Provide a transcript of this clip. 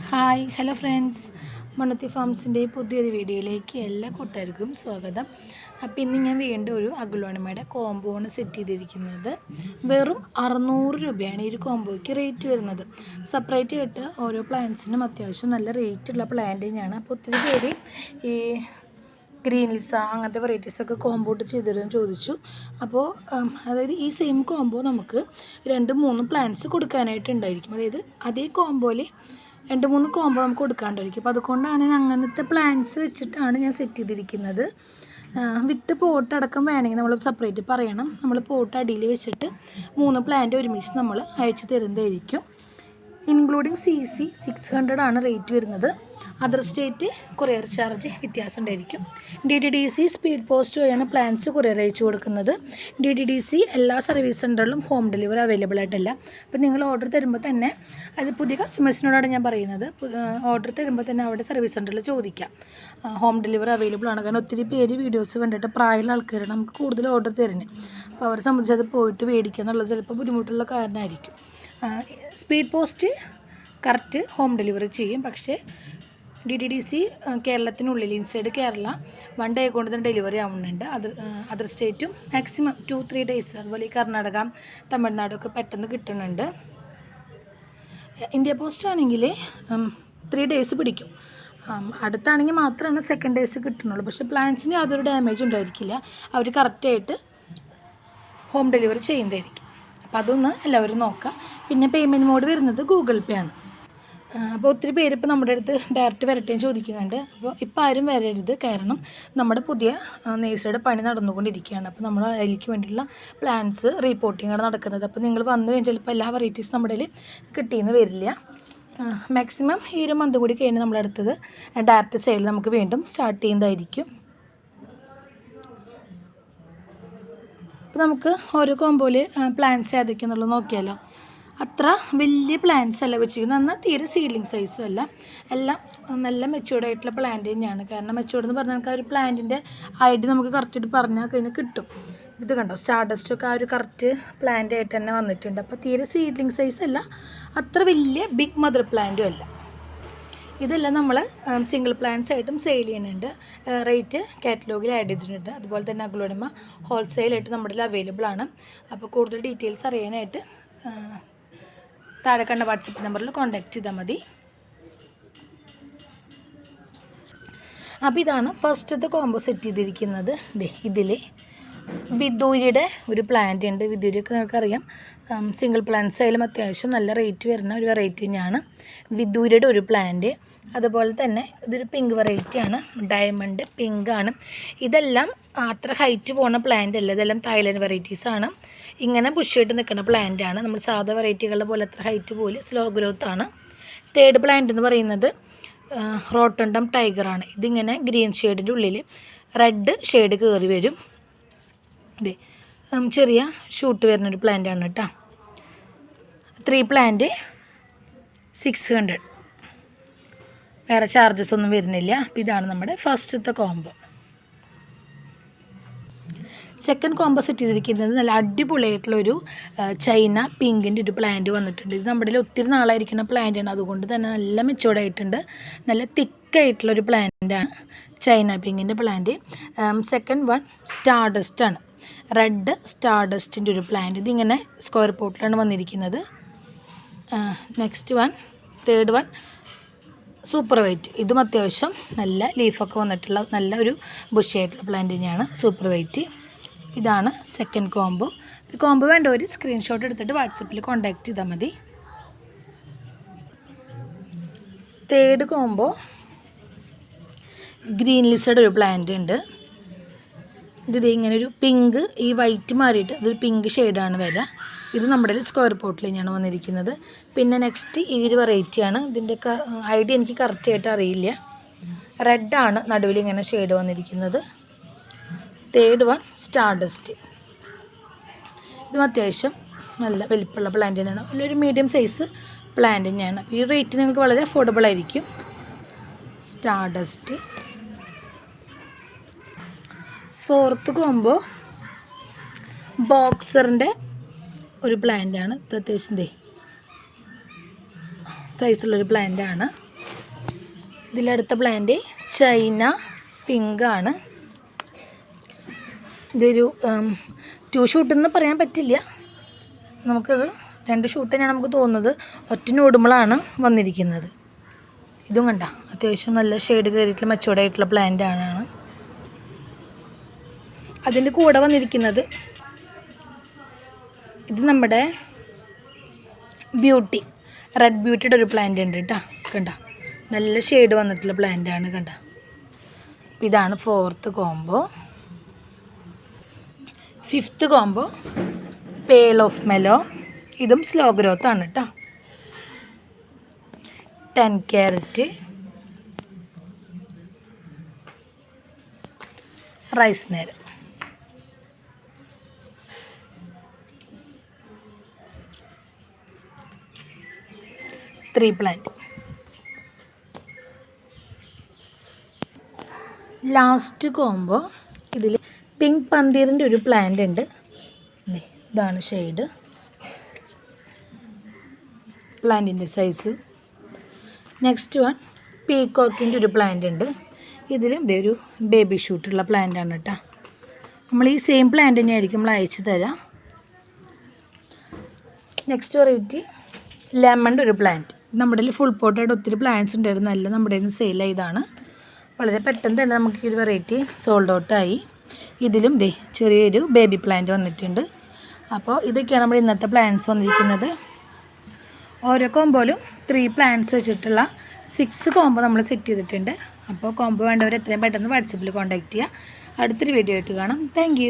Hello friends, Mannuthy ഫാംസിൻ്റെ പുതിയൊരു വീഡിയോയിലേക്ക് എല്ലാ കൂട്ടുകാർക്കും സ്വാഗതം. അപ്പോൾ ഇന്ന് ഞാൻ വീണ്ടും ഒരു അഗ്ലോണിമയുടെ കോംബോണ് സെറ്റ് ചെയ്തിരിക്കുന്നത്. വെറും 600 രൂപയാണ് ഈ ഒരു കോംബോയ്ക്ക് റേറ്റ് വരുന്നത്. സെപ്പറേറ്റ് ആയിട്ട് ഓരോ പ്ലാന്റ്സിനും അത്യാവശ്യം നല്ല റേറ്റുള്ള പ്ലാന്റിനാണ്. അപ്പോൾ ഒത്തിരി പേര് ഈ ഗ്രീൻ ലിസ അങ്ങനത്തെ വെറൈറ്റീസൊക്കെ കോംബോ ഇട്ട് ചെയ്തുതരുമെന്ന് ചോദിച്ചു. അപ്പോൾ അതായത് ഈ സെയിം കോംബോ നമുക്ക് 2-3 പ്ലാന്റ്സ് കൊടുക്കാനായിട്ടുണ്ടായിരിക്കും. അതായത് അതേ കോംബോയിൽ 2-3 കോംബോ നമുക്ക് കൊടുക്കാണ്ടായിരിക്കും. അപ്പോൾ അതുകൊണ്ടാണ് ഞാൻ അങ്ങനത്തെ പ്ലാന്റ്സ് വെച്ചിട്ടാണ് ഞാൻ സെറ്റ് ചെയ്തിരിക്കുന്നത്. വിത്ത് പോട്ട് അടക്കം വേണമെങ്കിൽ നമ്മൾ സെപ്പറേറ്റ് പറയണം. നമ്മൾ പോട്ട് അടിയിൽ വെച്ചിട്ട് 3 പ്ലാന്റ് ഒരുമിച്ച് നമ്മൾ അയച്ചു തരുന്നതായിരിക്കും. ഇൻക്ലൂഡിങ് CC 600 ആണ് റേറ്റ് വരുന്നത്. അതർ സ്റ്റേറ്റ് കൊറിയർ ചാർജ് വ്യത്യാസം ഉണ്ടായിരിക്കും. DTDC സ്പീഡ് പോസ്റ്റ് വഴിയാണ് പ്ലാൻസ് കൊറിയർ അയച്ചു കൊടുക്കുന്നത്. DTDC എല്ലാ സർവീസ് സെൻ്ററിലും ഹോം ഡെലിവറി അവൈലബിൾ ആയിട്ടല്ല. അപ്പോൾ നിങ്ങൾ ഓർഡർ തരുമ്പോൾ തന്നെ, അത് പുതിയ കസ്റ്റമേഴ്സിനോടാണ് ഞാൻ പറയുന്നത്, ഓർഡർ തരുമ്പോൾ തന്നെ അവിടെ സർവീസ് സെൻ്ററിൽ ചോദിക്കാം ഹോം ഡെലിവറി അവൈലബിൾ ആണ്. കാരണം ഒത്തിരി പേര് വീഡിയോസ് കണ്ടിട്ട് പ്രായമുള്ള ആൾക്കാരാണ് നമുക്ക് കൂടുതൽ ഓർഡർ തരുന്നത്. അപ്പോൾ അവരെ സംബന്ധിച്ച് അത് പോയിട്ട് മേടിക്കുക എന്നുള്ളത് ചിലപ്പോൾ ബുദ്ധിമുട്ടുള്ള കാരണമായിരിക്കും. Speed post correct home delivery ചെയ്യും. പക്ഷേ DTDC കേരളത്തിനുള്ളിൽ ഇൻസൈഡ് കേരള 1 ഡേ കൊണ്ട് തന്നെ ഡെലിവറി ആവുന്നുണ്ട്. അതർ സ്റ്റേറ്റും മാക്സിമം 2-3 ഡേയ്സ്. അതുപോലെ ഈ കർണാടക, തമിഴ്നാടൊക്കെ പെട്ടെന്ന് കിട്ടുന്നുണ്ട്. ഇന്ത്യ പോസ്റ്റ് ആണെങ്കിൽ 3 ഡേയ്സ് പിടിക്കും. അടുത്താണെങ്കിൽ മാത്രമാണ് 2 ഡേയ്സ് കിട്ടുന്നുള്ളൂ. പക്ഷേ പ്ലാൻസിന് യാതൊരു ഡാമേജ് ഉണ്ടായിരിക്കില്ല. അവർ കറക്റ്റായിട്ട് ഹോം ഡെലിവറി ചെയ്യുന്നതായിരിക്കും. അപ്പോൾ അതൊന്ന് എല്ലാവരും നോക്കുക. പിന്നെ പേയ്മെൻറ്റ് മോഡ് വരുന്നത് ഗൂഗിൾ പേ ആണ്. അപ്പോൾ ഒത്തിരി പേര് ഇപ്പോൾ നമ്മുടെ അടുത്ത് ഡയറക്റ്റ് വരട്ടേന്ന് ചോദിക്കുന്നുണ്ട്. അപ്പോൾ ഇപ്പോൾ ആരും വരരുത്, കാരണം നമ്മുടെ പുതിയ നേഴ്സറിയുടെ പണി നടന്നുകൊണ്ടിരിക്കുകയാണ്. അപ്പോൾ നമ്മൾ അതിലേക്ക് വേണ്ടിയിട്ടുള്ള പ്ലാൻസ് റീപോർട്ടിങ്ങാണ് നടക്കുന്നത്. അപ്പോൾ നിങ്ങൾ വന്നു കഴിഞ്ഞാൽ ചിലപ്പോൾ എല്ലാ വെറൈറ്റീസ് നമ്മുടെ കയ്യിൽ കിട്ടിയെന്ന് വരില്ല. മാക്സിമം ഈ ഒരു മന്ത് കൂടി കഴിഞ്ഞ് നമ്മുടെ അടുത്തത് ഡയറക്റ്റ് സെയിൽ നമുക്ക് വീണ്ടും സ്റ്റാർട്ട് ചെയ്യുന്നതായിരിക്കും. അപ്പോൾ നമുക്ക് ഓരോ കോമ്പോയിൽ പ്ലാൻസ് ഏതൊക്കെയാണെന്നുള്ളത് നോക്കിയാലോ. അത്ര വലിയ പ്ലാന്റ്സ് അല്ല വെച്ചിരിക്കുന്നത്, എന്നാൽ തീരെ സീഡ്ലിംഗ് സൈസും അല്ല. എല്ലാം നല്ല മെച്യൂർഡ് ആയിട്ടുള്ള പ്ലാന്റ് തന്നെയാണ്. കാരണം മെച്യൂർഡ് എന്ന് പറഞ്ഞാൽ നമുക്ക് ആ ഒരു പ്ലാന്റിൻ്റെ ഐഡിയ നമുക്ക് കറക്റ്റായിട്ട് പറഞ്ഞാൽ കഴിഞ്ഞാൽ കിട്ടും. ഇത് കണ്ടോ, സ്റ്റാർഡസ്റ്റൊക്കെ ആ ഒരു കറക്റ്റ് പ്ലാന്റ് ആയിട്ട് തന്നെ വന്നിട്ടുണ്ട്. അപ്പോൾ തീരെ സീഡ്ലിംഗ് സൈസ് അല്ല, അത്ര വലിയ ബിഗ് മദർ പ്ലാന്റും അല്ല. ഇതെല്ലാം നമ്മൾ സിംഗിൾ പ്ലാന്റ്സ് ആയിട്ടും സെയിൽ ചെയ്യുന്നുണ്ട്. റേറ്റ് കാറ്റലോഗിൽ ആഡ് ചെയ്തിട്ടുണ്ട്. അതുപോലെ തന്നെ അഗ്ലോണിമ ഹോൾസെയിലായിട്ട് നമ്മുടെ അവൈലബിൾ ആണ്. അപ്പോൾ കൂടുതൽ ഡീറ്റെയിൽസ് അറിയാനായിട്ട് താഴെ കണ്ട വാട്സപ്പ് നമ്പറിൽ കോൺടാക്റ്റ് ചെയ്താൽ മതി. അപ്പോൾ ഇതാണ് ഫസ്റ്റത്തെ കോംബോ സെറ്റ് ചെയ്തിരിക്കുന്നത്. ഇതിൽ വിദൂരിയുടെ ഒരു പ്ലാന്റ് ഉണ്ട്. വിദൂരിയൊക്കെ നിങ്ങൾക്കറിയാം, സിംഗിൾ പ്ലാന്റ്സ് ആയാലും അത്യാവശ്യം നല്ല റേറ്റ് വരുന്ന ഒരു വെറൈറ്റി തന്നെയാണ് വിദൂരിയുടെ ഒരു പ്ലാന്റ്. അതുപോലെ തന്നെ ഇതൊരു പിങ്ക് വെറൈറ്റിയാണ്, ഡയമണ്ട് പിങ്ക് ആണ്. ഇതെല്ലാം അത്ര ഹൈറ്റ് പോകുന്ന പ്ലാന്റ് അല്ല, ഇതെല്ലാം തായ്ലൻഡ് വെറൈറ്റീസാണ്. ഇങ്ങനെ ബുഷായിട്ട് നിൽക്കുന്ന പ്ലാന്റാണ്. നമ്മൾ സാധാ വെറൈറ്റികളുടെ പോലെ അത്ര ഹൈറ്റ് പോലെ സ്ലോ ഗ്രോത്ത് ആണ്. തേർഡ് പ്ലാന്റ് എന്ന് പറയുന്നത് റോട്ടണ്ടം ടൈഗറാണ്. ഇതിങ്ങനെ ഗ്രീൻ ഷെയ്ഡിൻ്റെ ഉള്ളിൽ റെഡ് ഷെയ്ഡ് കയറി വരും. ഇതേ ചെറിയ ഷൂട്ട് വരുന്നൊരു പ്ലാന്റാണ് കേട്ടോ. 3 പ്ലാന്റ് 600, വേറെ ചാർജസ് ഒന്നും വരുന്നില്ല. അപ്പോൾ ഇതാണ് നമ്മുടെ ഫസ്റ്റത്തെ കോംബോ. സെക്കൻഡ് കോംബോ സെറ്റ് ചെയ്തിരിക്കുന്നത് നല്ല അടിപൊളിയായിട്ടുള്ളൊരു ചൈന പിങ്കിൻ്റെ ഒരു പ്ലാന്റ് വന്നിട്ടുണ്ട്. ഇത് നമ്മുടെ ഒത്തിരി നാളായിരിക്കുന്ന പ്ലാന്റാണ്, അതുകൊണ്ട് തന്നെ നല്ല മെച്ചോർഡായിട്ടുണ്ട്. നല്ല തിക്കായിട്ടുള്ളൊരു പ്ലാന്റാണ് ചൈന പിങ്കിൻ്റെ പ്ലാന്റ്. സെക്കൻഡ് വൺ സ്റ്റാർഡസ്റ്റാണ്, റെഡ് സ്റ്റാർഡസ്റ്റിൻ്റെ ഒരു പ്ലാന്റ്. ഇതിങ്ങനെ സ്ക്വയർ പോട്ടിലാണ് വന്നിരിക്കുന്നത്. Next one, third one super white. ഇതും അത്യാവശ്യം നല്ല ലീഫൊക്കെ വന്നിട്ടുള്ള നല്ല ഒരു ബുഷിയായിട്ടുള്ള പ്ലാന്റ് തന്നെയാണ് സൂപ്പർ വൈറ്റ്. ഇതാണ് സെക്കൻഡ് കോംബോ. ഈ കോംബോ വേണ്ടവർ സ്ക്രീൻഷോട്ട് എടുത്തിട്ട് വാട്സപ്പിൽ കോൺടാക്റ്റ് ചെയ്താൽ മതി. തേർഡ് കോംബോ ഗ്രീൻ ലിസയുടെ ഒരു പ്ലാന്റ് ഉണ്ട്. ഇത് ഇങ്ങനെ ഒരു പിങ്ക്, ഈ വൈറ്റ് മാറിയിട്ട് അതൊരു പിങ്ക് ഷെയ്ഡാണ് വരിക. ഇത് നമ്മുടെ സ്ക്വയർ പോട്ടിൽ തന്നെയാണ് വന്നിരിക്കുന്നത്. പിന്നെ നെക്സ്റ്റ് ഈ ഒരു വെറൈറ്റിയാണ്. ഇതിൻ്റെയൊക്കെ ഐഡിയ എനിക്ക് കറക്റ്റായിട്ട് അറിയില്ല. റെഡാണ് നടുവിൽ ഇങ്ങനെ ഷെയ്ഡ് വന്നിരിക്കുന്നത്. Third one Stardust. ഇതും അത്യാവശ്യം നല്ല വലിപ്പമുള്ള പ്ലാന്റ് തന്നെയാണ്, ഒരു മീഡിയം സൈസ് പ്ലാന്റ് തന്നെയാണ്. അപ്പോൾ ഈ റേറ്റ് നിങ്ങൾക്ക് വളരെ അഫോർഡബിൾ ആയിരിക്കും. സ്റ്റാർഡസ്റ്റ്. ഫോർത്ത് കോംബോ ബോക്സറിൻ്റെ ഒരു പ്ലാന്റാണ്. ഇത് അത്യാവശ്യം സൈസുള്ളൊരു പ്ലാന്റാണ്. ഇതിലടുത്ത പ്ലാന്റ് ചൈന പിങ്കാണ്. ഇതൊരു 2 ഷൂട്ടെന്ന് പറയാൻ പറ്റില്ല, നമുക്കത് 2 ഷൂട്ട് തന്നെയാണ് നമുക്ക് തോന്നുന്നത്. ഒറ്റ നോടുമ്പോഴാണ് വന്നിരിക്കുന്നത്. ഇതും കണ്ട അത്യാവശ്യം നല്ല ഷെയ്ഡ് കയറിയിട്ടുള്ള മെച്ചോർഡ് ആയിട്ടുള്ള പ്ലാന്റ് ആണ്. അതിൻ്റെ കൂടെ വന്നിരിക്കുന്നത് ഇത് നമ്മുടെ ബ്യൂട്ടി, റെഡ് ബ്യൂട്ടിയുടെ ഒരു പ്ലാന്റ് ഉണ്ട് കേട്ടോ. കണ്ട നല്ല ഷെയ്ഡ് വന്നിട്ടുള്ള പ്ലാന്റ് ആണ്. കണ്ട ഇതാണ് 4th combo. 5th combo pearl of mellow. ഇതും സ്ലോ ഗ്രോത്ത് ആണ് കേട്ടോ. 10 ക്യാരറ്റ് റൈസ് നേരം. പ്ലാന്റ്. ലാസ്റ്റ് കോംബോ ഇതിൽ പിങ്ക് പന്തീറിൻ്റെ ഒരു പ്ലാന്റ് ഉണ്ട്. ഇതാണ് ഷെയ്ഡ്, പ്ലാന്റിൻ്റെ സൈസ്. നെക്സ്റ്റ് വൺ പീകോക്കിൻ്റെ ഒരു പ്ലാന്റ് ഉണ്ട്. ഇതിലും ഇതേ ഒരു ബേബി ഷൂട്ടുള്ള പ്ലാന്റ് ആണ് കേട്ടോ. നമ്മൾ ഈ സെയിം പ്ലാന്റ് തന്നെയായിരിക്കും നമ്മൾ അയച്ചു തരാം. നെക്സ്റ്റ് വെറൈറ്റി ലെമണിൻ്റെ ഒരു പ്ലാന്റ്. നമ്മുടെ ഫുൾ പോട്ടായിട്ട് ഒത്തിരി പ്ലാന്റ്സ് ഉണ്ടായിരുന്നു, എല്ലാം നമ്മുടെ കയ്യിൽ നിന്ന് സെയിൽ ചെയ്താണ്. വളരെ പെട്ടെന്ന് തന്നെ നമുക്ക് ഈ ഒരു വെറൈറ്റി സോൾഡ് ഔട്ടായി. ഇതിലും ദേ ചെറിയൊരു ബേബി പ്ലാന്റ് വന്നിട്ടുണ്ട്. അപ്പോൾ ഇതൊക്കെയാണ് നമ്മുടെ ഇന്നത്തെ പ്ലാന്റ്സ് വന്നിരിക്കുന്നത്. ഓരോ കോമ്പോയിലും 3 പ്ലാന്റ്സ് വെച്ചിട്ടുള്ള 6 കോംബോ നമ്മൾ സെറ്റ് ചെയ്തിട്ടുണ്ട്. അപ്പോൾ കോംബോ വേണ്ടവർ എത്രയും പെട്ടെന്ന് വാട്സപ്പിൽ കോൺടാക്റ്റ് ചെയ്യുക. അടുത്തൊരു വീഡിയോ ആയിട്ട് കാണാം. താങ്ക്